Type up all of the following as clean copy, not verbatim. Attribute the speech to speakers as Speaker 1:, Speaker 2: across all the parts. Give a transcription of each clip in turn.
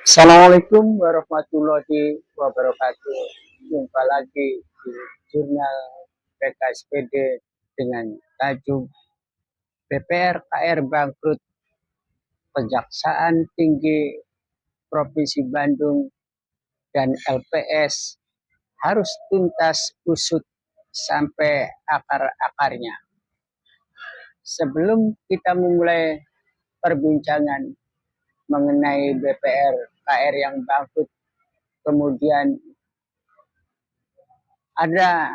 Speaker 1: Assalamualaikum warahmatullahi wabarakatuh. Jumpa lagi di jurnal PKSPD dengan tajuk BPR KR bangkrut, Kejaksaan Tinggi Provinsi Bandung dan LPS harus tuntas usut sampai akar-akarnya. Sebelum kita memulai perbincangan mengenai BPR KR yang bangkrut, kemudian ada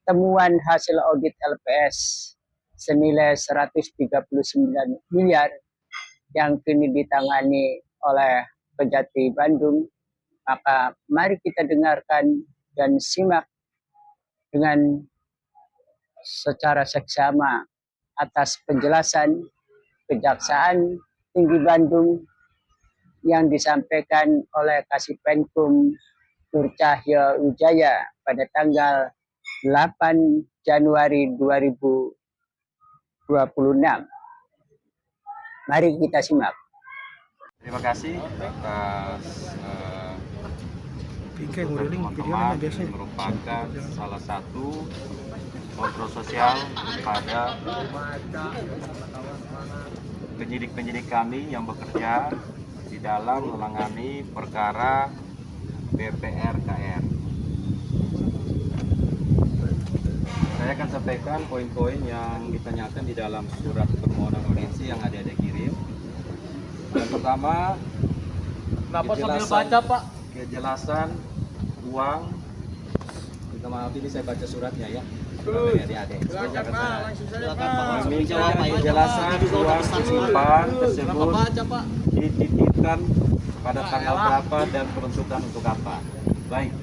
Speaker 1: temuan hasil audit LPS senilai 139 miliar yang kini ditangani oleh Kejati Bandung, maka mari kita dengarkan dan simak dengan secara seksama atas penjelasan Kejaksaan Tinggi Bandung yang disampaikan oleh Kasipenkum Nur Cahyo Wijaya pada tanggal 8 Januari 2026. Mari kita simak.
Speaker 2: Terima kasih atas teman-teman. Ini merupakan salah satu kontrol sosial kepada penyidik-penyidik kami yang bekerja di dalam menangani perkara BPR KR. Saya akan sampaikan poin-poin yang ditanyakan di dalam surat permohonan audiensi yang ada kirim. Yang pertama, kejelasan uang. Minta maaf, ini saya baca suratnya ya. Meminta kejelasan uang disimpan tersebut dititipkan pada tanggal berapa dan peruntukan untuk apa. Baik,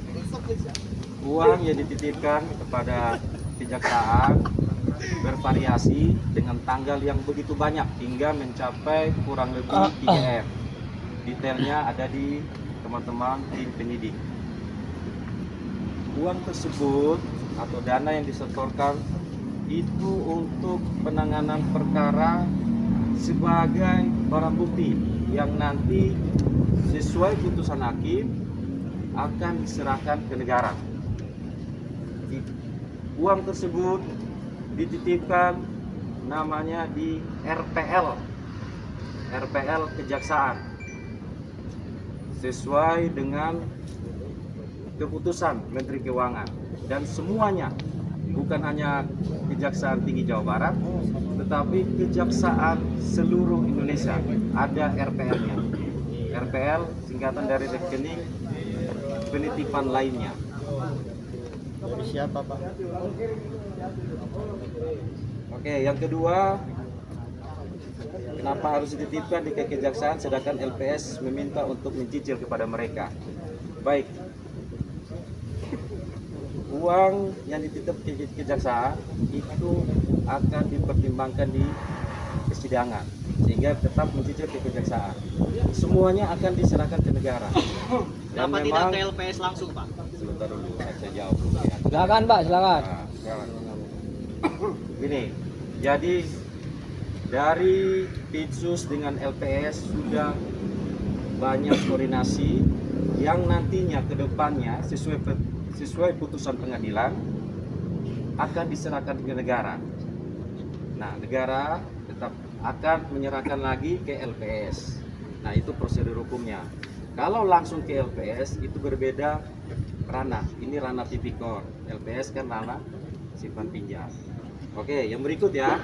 Speaker 2: uang yang dititipkan kepada kejaksaan bervariasi dengan tanggal yang begitu banyak hingga mencapai kurang lebih 3M. Detailnya ada di teman-teman tim penyidik. Uang tersebut atau dana yang disetorkan itu untuk penanganan perkara sebagai barang bukti yang nanti sesuai putusan hakim akan diserahkan ke negara. Uang tersebut dititipkan namanya di RPL Kejaksaan sesuai dengan keputusan Menteri Keuangan, dan semuanya bukan hanya Kejaksaan Tinggi Jawa Barat tetapi kejaksaan seluruh Indonesia ada RPL-nya. RPL singkatan dari rekening penitipan lainnya.
Speaker 3: Dari siapa, Pak?
Speaker 2: Oke, yang kedua, kenapa harus dititipkan di kejaksaan sedangkan LPS meminta untuk mencicil kepada mereka? Baik, uang yang dititip ke kejaksaan itu akan dipertimbangkan di persidangan sehingga tetap mencicil ke kejaksaan. Semuanya akan diserahkan ke negara. Dan
Speaker 3: Kenapa tidak ke LPS langsung, Pak?
Speaker 2: Sebentar dulu, saya jawab dulu ya.
Speaker 1: Silakan, Pak, silakan.
Speaker 2: Gini, jadi dari Pitsus dengan LPS sudah banyak koordinasi yang nantinya ke depannya sesuai putusan pengadilan akan diserahkan ke negara. Nah, negara tetap akan menyerahkan lagi ke LPS. Nah, itu prosedur hukumnya. Kalau langsung ke LPS itu berbeda ranah. Ini ranah tipikor. LPS kan ranah simpan pinjam. Oke, yang berikut ya.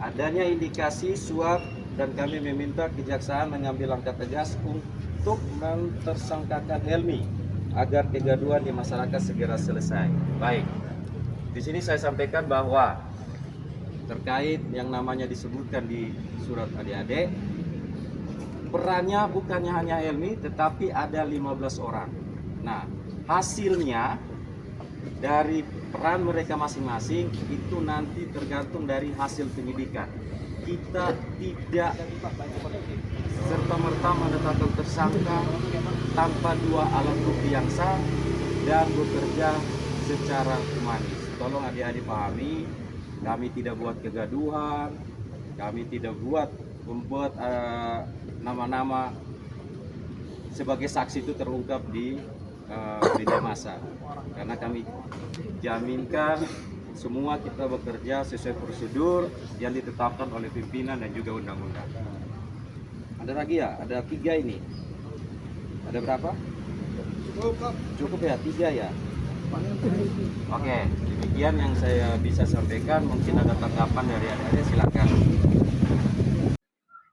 Speaker 2: Adanya indikasi suap dan kami meminta kejaksaan mengambil langkah tegas untuk mentersangkakan Helmi agar kegaduhan di masyarakat segera selesai. Baik, di sini saya sampaikan bahwa terkait yang namanya disebutkan di surat adik-adik, perannya bukannya hanya Helmi tetapi ada 15 orang. Nah, hasilnya dari peran mereka masing-masing itu nanti tergantung dari hasil penyidikan. Kita tidak serta-merta menetapkan tersangka tanpa dua alat bukti yang sah dan bekerja secara humanis. Tolong adik-adik pahami, kami tidak buat kegaduhan, Kami tidak membuat nama-nama sebagai saksi itu terungkap di media massa, karena kami jaminkan semua kita bekerja sesuai prosedur yang ditetapkan oleh pimpinan dan juga undang-undang. Ada lagi ya? Ada 3 ini. Ada berapa? Cukup ya, 3 ya. Oke, demikian yang saya bisa sampaikan. Mungkin ada tanggapan dari adik-adik, silakan.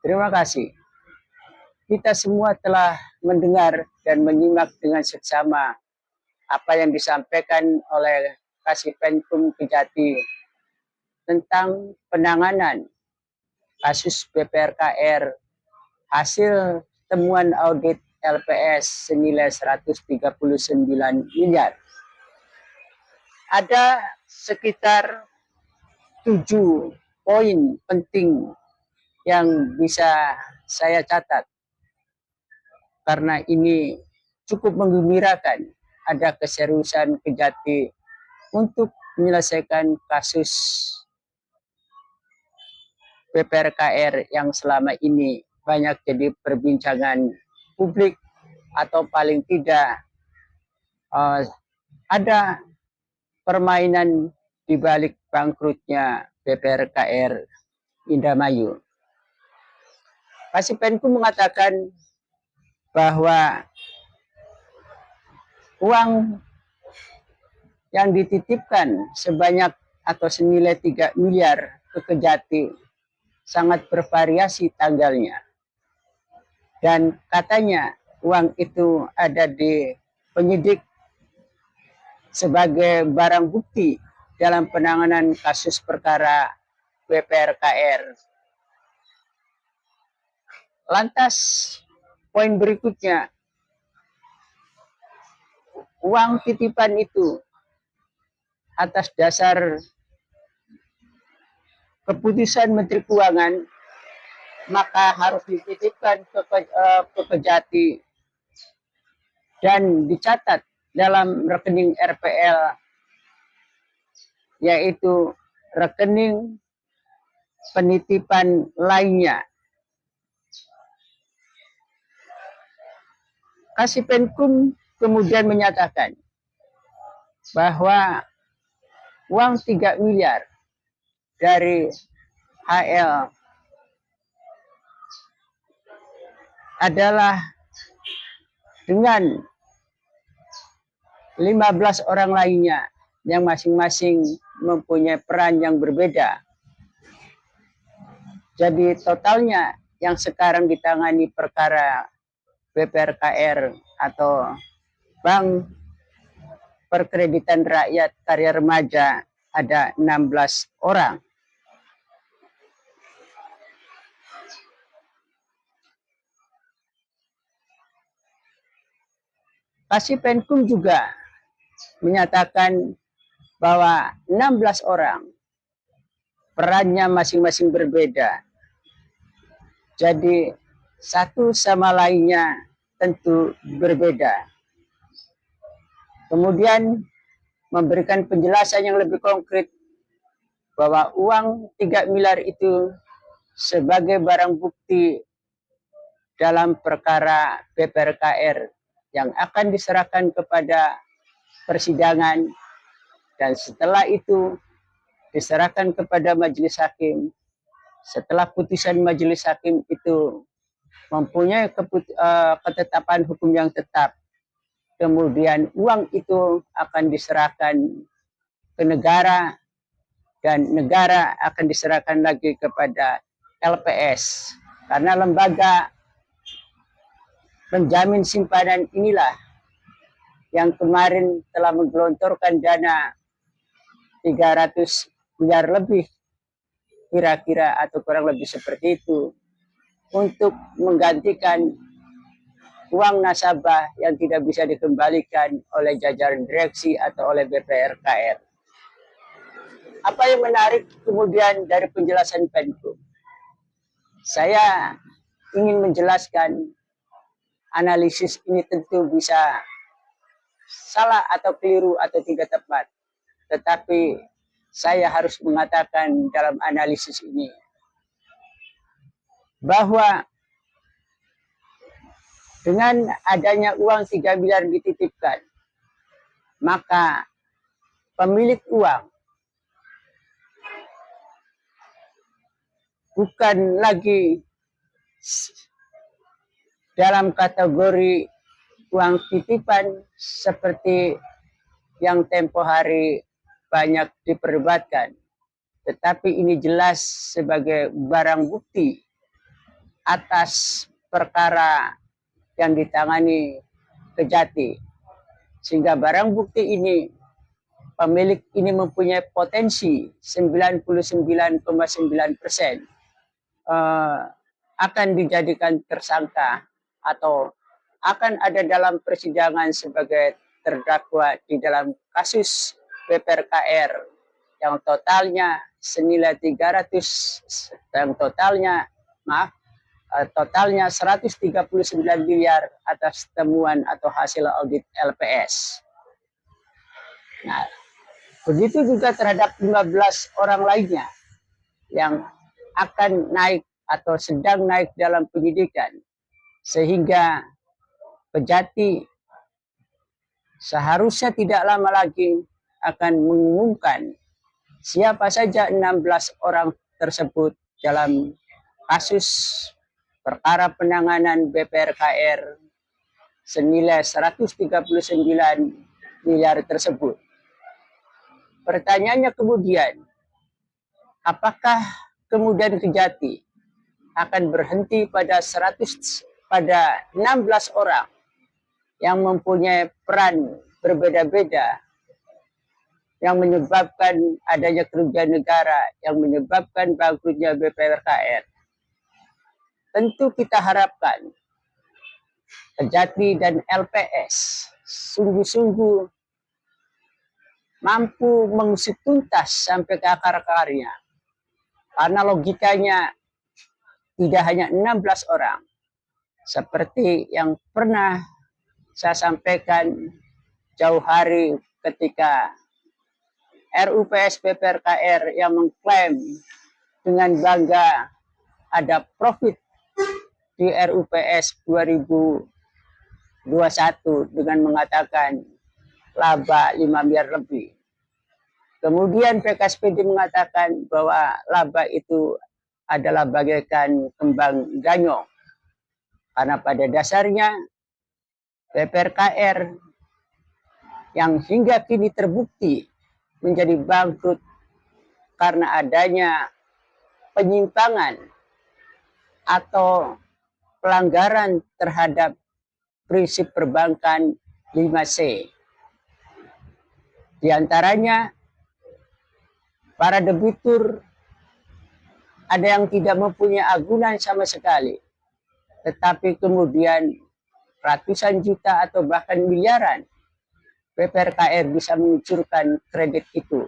Speaker 1: Terima kasih. Kita semua telah mendengar dan menyimak dengan seksama apa yang disampaikan oleh Kasipenkum Kejati tentang penanganan kasus BPRKR hasil temuan audit LPS senilai 139 miliar. Ada sekitar 7 poin penting yang bisa saya catat karena ini cukup menggembirakan. Ada keseriusan Kejati untuk menyelesaikan kasus BPRKR yang selama ini banyak jadi perbincangan publik, atau paling tidak ada permainan di balik bangkrutnya BPRKR Indramayu. Kasipenkum mengatakan bahwa uang yang dititipkan sebanyak atau senilai 3 miliar ke Kejati sangat bervariasi tanggalnya. Dan katanya uang itu ada di penyidik sebagai barang bukti dalam penanganan kasus perkara BPRKR. Lantas poin berikutnya, uang titipan itu atas dasar keputusan Menteri Keuangan maka harus dititipkan ke Kejati dan dicatat dalam rekening RPL, yaitu rekening penitipan lainnya. Kasipenkum kemudian menyatakan bahwa uang 3 miliar dari HL adalah dengan 15 orang lainnya yang masing-masing mempunyai peran yang berbeda. Jadi totalnya yang sekarang ditangani perkara BPRKR atau Bank Perkreditan Rakyat Karya Remaja ada 16 orang. Kasipenkum juga menyatakan bahwa 16 orang perannya masing-masing berbeda. Jadi satu sama lainnya tentu berbeda. Kemudian memberikan penjelasan yang lebih konkret bahwa uang 3 miliar itu sebagai barang bukti dalam perkara BPRKR yang akan diserahkan kepada persidangan, dan setelah itu diserahkan kepada majelis hakim. Setelah putusan majelis hakim itu mempunyai ketetapan hukum yang tetap, kemudian uang itu akan diserahkan ke negara dan negara akan diserahkan lagi kepada LPS, karena lembaga penjamin simpanan inilah yang kemarin telah menggelontorkan dana 300 miliar lebih kira-kira atau kurang lebih seperti itu untuk menggantikan uang nasabah yang tidak bisa dikembalikan oleh jajaran direksi atau oleh BPRKR. Apa yang menarik kemudian dari penjelasan Penkum? Saya ingin menjelaskan analisis ini tentu bisa salah atau keliru atau tidak tepat. Tetapi saya harus mengatakan dalam analisis ini bahwa dengan adanya uang 3 miliar dititipkan, maka pemilik uang bukan lagi dalam kategori uang titipan seperti yang tempo hari banyak diperdebatkan, tetapi ini jelas sebagai barang bukti atas perkara yang ditangani Kejati, sehingga barang bukti ini pemilik ini mempunyai potensi 99,9% akan dijadikan tersangka atau akan ada dalam persidangan sebagai terdakwa di dalam kasus BPRKR yang totalnya senilai 139 miliar atas temuan atau hasil audit LPS. Nah, begitu juga terhadap 15 orang lainnya yang akan naik atau sedang naik dalam penyidikan, sehingga Kejati seharusnya tidak lama lagi akan mengumumkan siapa saja 16 orang tersebut dalam kasus perkara penanganan BPRKR senilai 139 miliar tersebut. Pertanyaannya kemudian, apakah kemudian Kejati akan berhenti pada 16 orang yang mempunyai peran berbeda-beda yang menyebabkan adanya kerugian negara, yang menyebabkan bangkrutnya BPRKR? Tentu kita harapkan Kejati dan LPS sungguh-sungguh mampu mengusut tuntas sampai ke akar-akarnya. Karena logikanya tidak hanya 16 orang. Seperti yang pernah saya sampaikan jauh hari ketika RUPS BPRKR yang mengklaim dengan bangga ada profit di RUPS 2021 dengan mengatakan laba 5 miliar lebih. Kemudian PKSPD mengatakan bahwa laba itu adalah bagaikan kembang ganyong. Karena pada dasarnya BPRKR yang hingga kini terbukti menjadi bangkrut karena adanya penyimpangan atau pelanggaran terhadap prinsip perbankan 5C. Di antaranya para debitur ada yang tidak mempunyai agunan sama sekali, tetapi kemudian ratusan juta atau bahkan miliaran BPRKR bisa mengucurkan kredit itu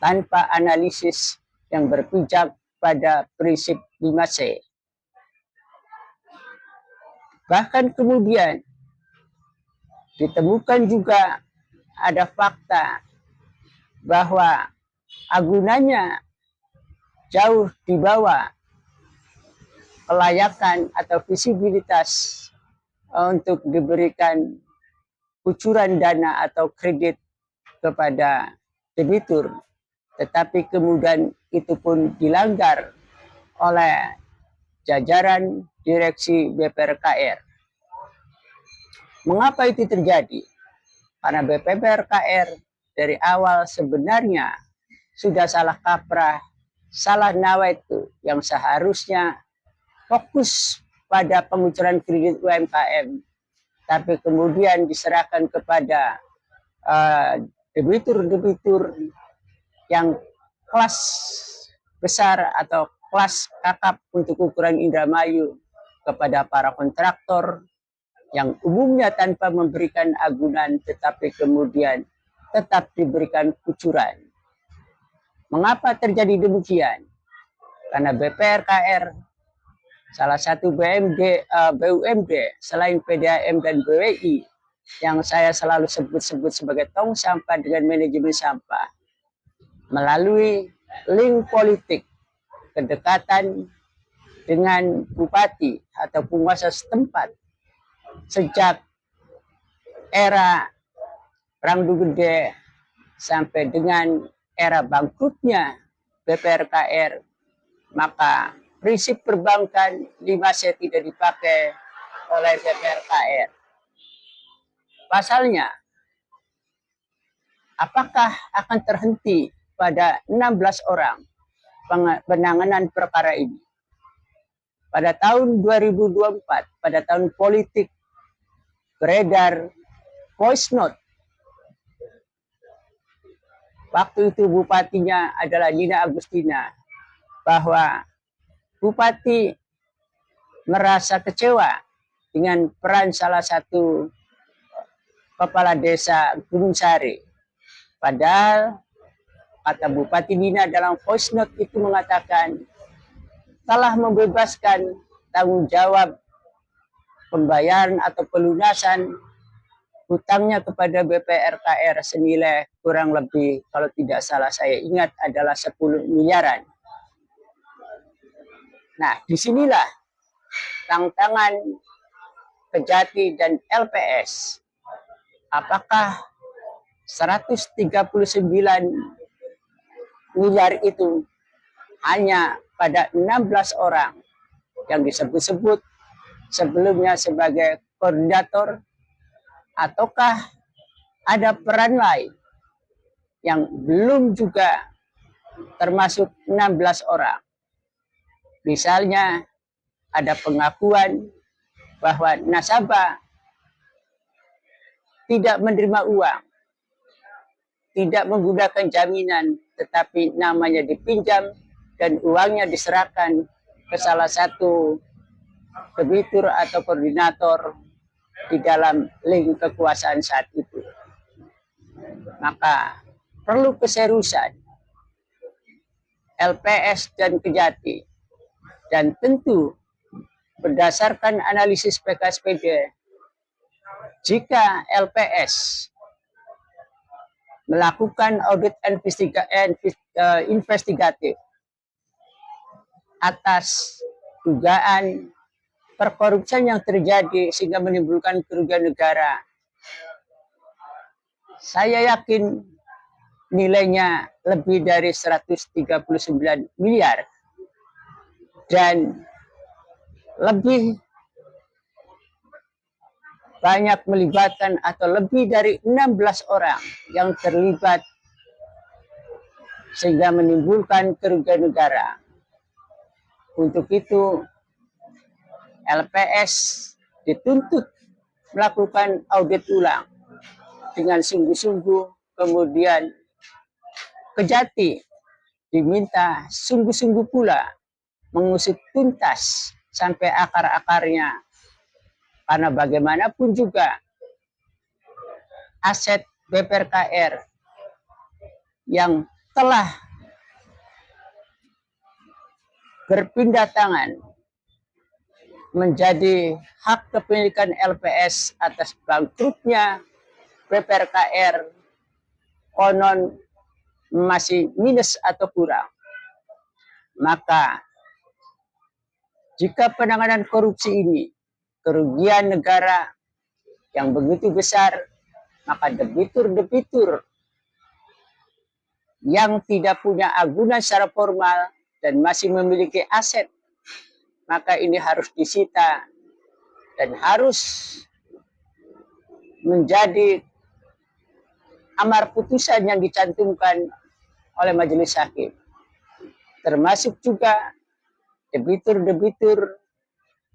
Speaker 1: tanpa analisis yang berpijak pada prinsip 5C. Bahkan kemudian ditemukan juga ada fakta bahwa agunannya jauh di bawah kelayakan atau visibilitas untuk diberikan kucuran dana atau kredit kepada debitur, tetapi kemudian itu pun dilanggar oleh jajaran direksi BPRKR. Mengapa itu terjadi? Karena BPRKR dari awal sebenarnya sudah salah kaprah, salah nawaitu, yang seharusnya fokus pada pengucuran kredit UMKM, tapi kemudian diserahkan kepada debitur-debitur yang kelas besar atau kelas kakap untuk ukuran Indramayu, kepada para kontraktor yang umumnya tanpa memberikan agunan tetapi kemudian tetap diberikan kucuran. Mengapa terjadi demikian? Karena BPRKR salah satu BUMD selain PDAM dan BWI yang saya selalu sebut-sebut sebagai tong sampah dengan manajemen sampah, melalui link politik, kedekatan dengan bupati atau penguasa setempat sejak era Perang Gede sampai dengan era bangkrutnya BPRKR, maka prinsip perbankan 5C tidak dipakai oleh BPRKR. Pasalnya, apakah akan terhenti pada 16 orang penanganan perkara ini? Pada tahun 2024, pada tahun politik, beredar voice note. Waktu itu bupatinya adalah Nina Agustina, bahwa bupati merasa kecewa dengan peran salah satu kepala desa Gunung Sari. Padahal kata Bupati Nina dalam voice note itu mengatakan telah membebaskan tanggung jawab pembayaran atau pelunasan hutangnya kepada BPRKR senilai kurang lebih, kalau tidak salah saya ingat, adalah 10 miliaran. Nah, disinilah tantangan Kejati dan LPS. Apakah 139 miliar itu hanya pada 16 orang yang disebut-sebut sebelumnya sebagai koordinator, ataukah ada peran lain yang belum juga termasuk 16 orang. Misalnya ada pengakuan bahwa nasabah tidak menerima uang, tidak menggunakan jaminan, tetapi namanya dipinjam dan uangnya diserahkan ke salah satu debitur atau koordinator di dalam link kekuasaan saat itu. Maka perlu keseriusan LPS dan Kejati, dan tentu berdasarkan analisis PKSPD, jika LPS melakukan audit investigatif atas dugaan perkorupsian yang terjadi sehingga menimbulkan kerugian negara, saya yakin nilainya lebih dari 139 miliar dan lebih banyak melibatkan atau lebih dari 16 orang yang terlibat sehingga menimbulkan kerugian negara. Untuk itu LPS dituntut melakukan audit ulang dengan sungguh-sungguh, kemudian Kejati diminta sungguh-sungguh pula mengusut tuntas sampai akar-akarnya, karena bagaimanapun juga aset BPRKR yang telah berpindah tangan menjadi hak kepemilikan LPS atas bangkrutnya BPRKR, konon masih minus atau kurang. Maka jika penanganan korupsi ini kerugian negara yang begitu besar, maka debitur-debitur yang tidak punya agunan secara formal dan masih memiliki aset, maka ini harus disita dan harus menjadi amar putusan yang dicantumkan oleh majelis hakim. Termasuk juga debitur-debitur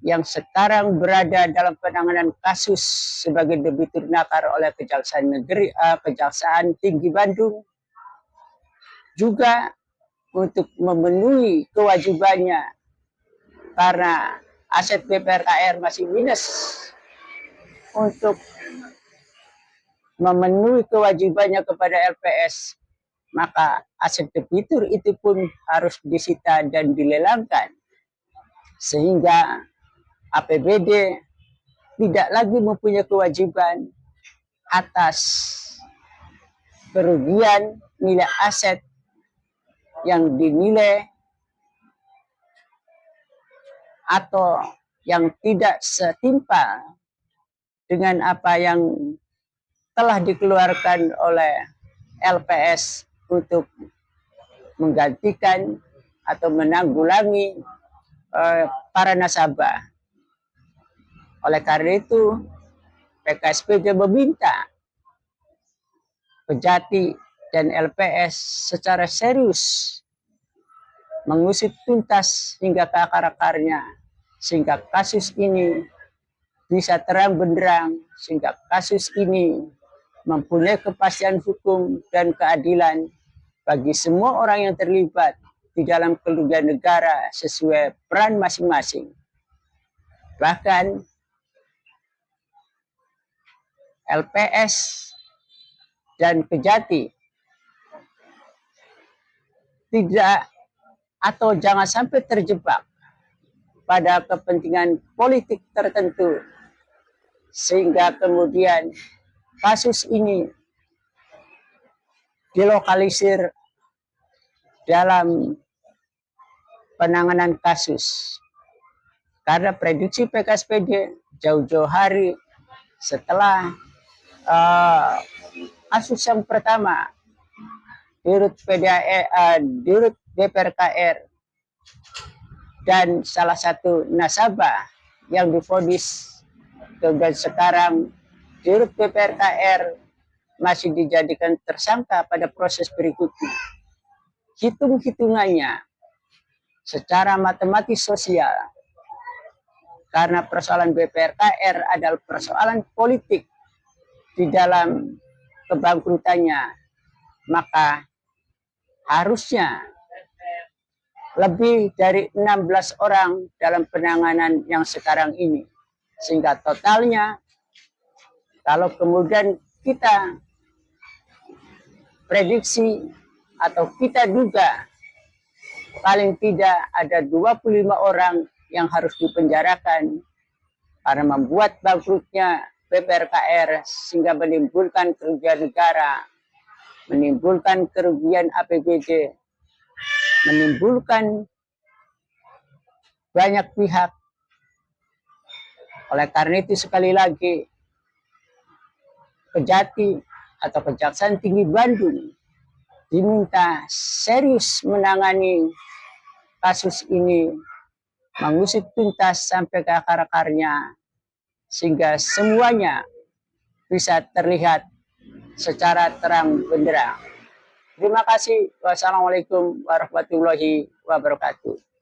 Speaker 1: yang sekarang berada dalam penanganan kasus sebagai debitur nakar oleh Kejaksaan Tinggi Bandung, juga untuk memenuhi kewajibannya karena aset BPRKR masih minus, untuk memenuhi kewajibannya kepada LPS, maka aset debitur itu pun harus disita dan dilelangkan sehingga APBD tidak lagi mempunyai kewajiban atas kerugian nilai aset yang dinilai atau yang tidak setimpal dengan apa yang telah dikeluarkan oleh LPS untuk menggantikan atau menanggulangi para nasabah. Oleh karena itu, PKSPJ meminta Kejati dan LPS secara serius mengusut tuntas hingga ke akar-akarnya, sehingga kasus ini bisa terang benderang, sehingga kasus ini mempunyai kepastian hukum dan keadilan bagi semua orang yang terlibat di dalam kerugian negara sesuai peran masing-masing. Bahkan LPS dan Kejati tidak atau jangan sampai terjebak pada kepentingan politik tertentu sehingga kemudian kasus ini dilokalisir dalam penanganan kasus. Karena prediksi PKSPJ jauh-jauh hari setelah kasus yang pertama dirut DPRKR dan salah satu nasabah yang divonis, dan sekarang dirut DPRKR masih dijadikan tersangka pada proses berikutnya. Hitung-hitungannya secara matematis sosial, karena persoalan BPRKR adalah persoalan politik di dalam kebangkrutannya, maka harusnya lebih dari 16 orang dalam penanganan yang sekarang ini. Sehingga totalnya, kalau kemudian kita prediksi atau kita duga, paling tidak ada 25 orang yang harus dipenjarakan karena membuat bangkrutnya BPRKR sehingga menimbulkan kerugian negara, menimbulkan kerugian APBD, menimbulkan banyak pihak. Oleh karena itu sekali lagi Kejati atau Kejaksaan Tinggi Bandung diminta serius menangani kasus ini, mengusut tuntas sampai ke akar-akarnya, sehingga semuanya bisa terlihat secara terang benderang. Terima kasih. Wassalamualaikum warahmatullahi wabarakatuh.